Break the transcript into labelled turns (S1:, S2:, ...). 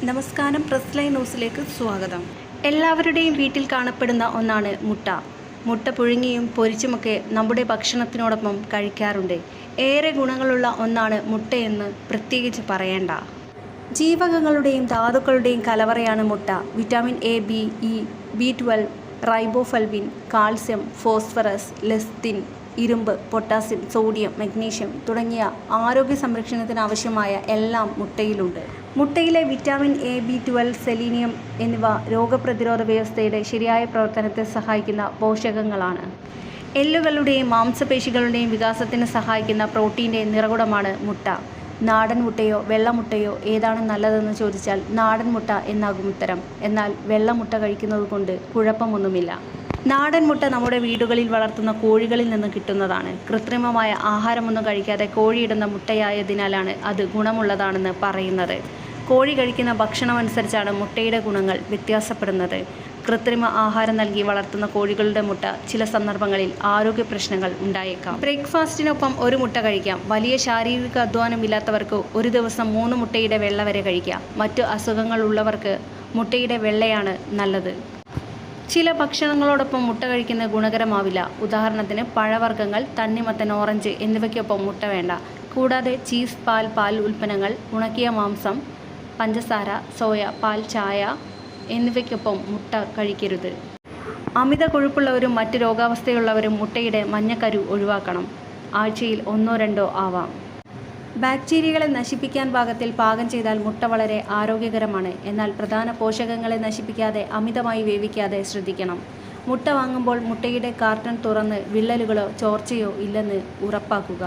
S1: നമസ്കാരം, press line ന്യൂസിലേക്ക് സ്വാഗതം. എല്ലാവരുടെയും വീട്ടിൽ കാണപ്പെടുന്ന ഒന്നാണ് മുട്ട. മുട്ട പുഴുങ്ങിയും പൊരിച്ചുമൊക്കെ നമ്മുടെ ഭക്ഷണത്തിനോടൊപ്പം കഴിക്കാറുണ്ട്. ഏറെ ഗുണങ്ങളുള്ള ഒന്നാണ് മുട്ടയെന്ന് പ്രത്യേകിച്ച് പറയേണ്ട. ജീവകങ്ങളുടെയും ധാതുക്കളുടെയും കലവറയാണ് മുട്ട. Vitamin A, B, E, B12, riboflavin, calcium, phosphorus, lecithin, ഇരുമ്പ്, പൊട്ടാസ്യം, സോഡിയം, മഗ്നീഷ്യം തുടങ്ങിയ ആരോഗ്യ സംരക്ഷണത്തിന് ആവശ്യമായ എല്ലാം മുട്ടയിലുണ്ട്. മുട്ടയിലെ വിറ്റാമിൻ എ, B12, സെലീനിയം എന്നിവ രോഗപ്രതിരോധ വ്യവസ്ഥയുടെ ശരിയായ പ്രവർത്തനത്തെ സഹായിക്കുന്ന പോഷകങ്ങളാണ്. എല്ലുകളുടെയും മാംസപേശികളുടെയും വികാസത്തിന് സഹായിക്കുന്ന പ്രോട്ടീൻ്റെ നിറകുടമാണ് മുട്ട. നാടൻ മുട്ടയോ വെള്ളമുട്ടയോ ഏതാണ് നല്ലതെന്ന് ചോദിച്ചാൽ നാടൻ മുട്ട എന്നാകും ഉത്തരം. എന്നാൽ വെള്ളമുട്ട കഴിക്കുന്നത് കൊണ്ട് കുഴപ്പമൊന്നുമില്ല. നാടൻ മുട്ട നമ്മുടെ വീടുകളിൽ വളർത്തുന്ന കോഴികളിൽ നിന്ന് കിട്ടുന്നതാണ്. കൃത്രിമമായ ആഹാരമൊന്നും കഴിക്കാതെ കോഴിയിടുന്ന മുട്ടയായതിനാലാണ് അത് ഗുണമുള്ളതാണെന്ന് പറയുന്നത്. കോഴി കഴിക്കുന്ന ഭക്ഷണമനുസരിച്ചാണ് മുട്ടയുടെ ഗുണങ്ങൾ വ്യത്യാസപ്പെടുന്നത്. കൃത്രിമ ആഹാരം നൽകി വളർത്തുന്ന കോഴികളുടെ മുട്ട ചില സന്ദർഭങ്ങളിൽ ആരോഗ്യ പ്രശ്നങ്ങൾ ഉണ്ടായേക്കാം. ബ്രേക്ക്ഫാസ്റ്റിനൊപ്പം ഒരു മുട്ട കഴിക്കാം. വലിയ ശാരീരിക അധ്വാനമില്ലാത്തവർക്ക് ഒരു ദിവസം 3 മുട്ടയുടെ വെള്ള വരെ കഴിക്കാം. മറ്റു അസുഖങ്ങൾ ഉള്ളവർക്ക് മുട്ടയുടെ വെള്ളയാണ് നല്ലത്. ചില ഭക്ഷണങ്ങളോടൊപ്പം മുട്ട കഴിക്കുന്നത് ഗുണകരമാവില്ല. ഉദാഹരണത്തിന് പഴവർഗ്ഗങ്ങൾ, തണ്ണിമത്തൻ, ഓറഞ്ച് എന്നിവയ്ക്കൊപ്പം മുട്ട വേണ്ട. കൂടാതെ ചീസ്, പാൽ ഉൽപ്പന്നങ്ങൾ, ഉണക്കിയ മാംസം, പഞ്ചസാര, സോയ, പാൽ, ചായ എന്നിവയ്ക്കൊപ്പം മുട്ട കഴിക്കരുത്. അമിത കൊഴുപ്പുള്ളവരും മറ്റ് രോഗാവസ്ഥയുള്ളവരും മുട്ടയുടെ മഞ്ഞക്കരു ഒഴിവാക്കണം. ആഴ്ചയിൽ 1-2 ആവാം. ബാക്ടീരിയകളെ നശിപ്പിക്കാൻ പാകത്തിൽ പാകം ചെയ്താൽ മുട്ട വളരെ ആരോഗ്യകരമാണ്. എന്നാൽ പ്രധാന പോഷകങ്ങളെ നശിപ്പിക്കാതെ അമിതമായി വേവിക്കാതെ ശ്രദ്ധിക്കണം. മുട്ട വാങ്ങുമ്പോൾ മുട്ടയുടെ കാർട്ടൺ തുറന്ന് വിള്ളലുകളോ ചോർച്ചയോ ഇല്ലെന്ന് ഉറപ്പാക്കുക.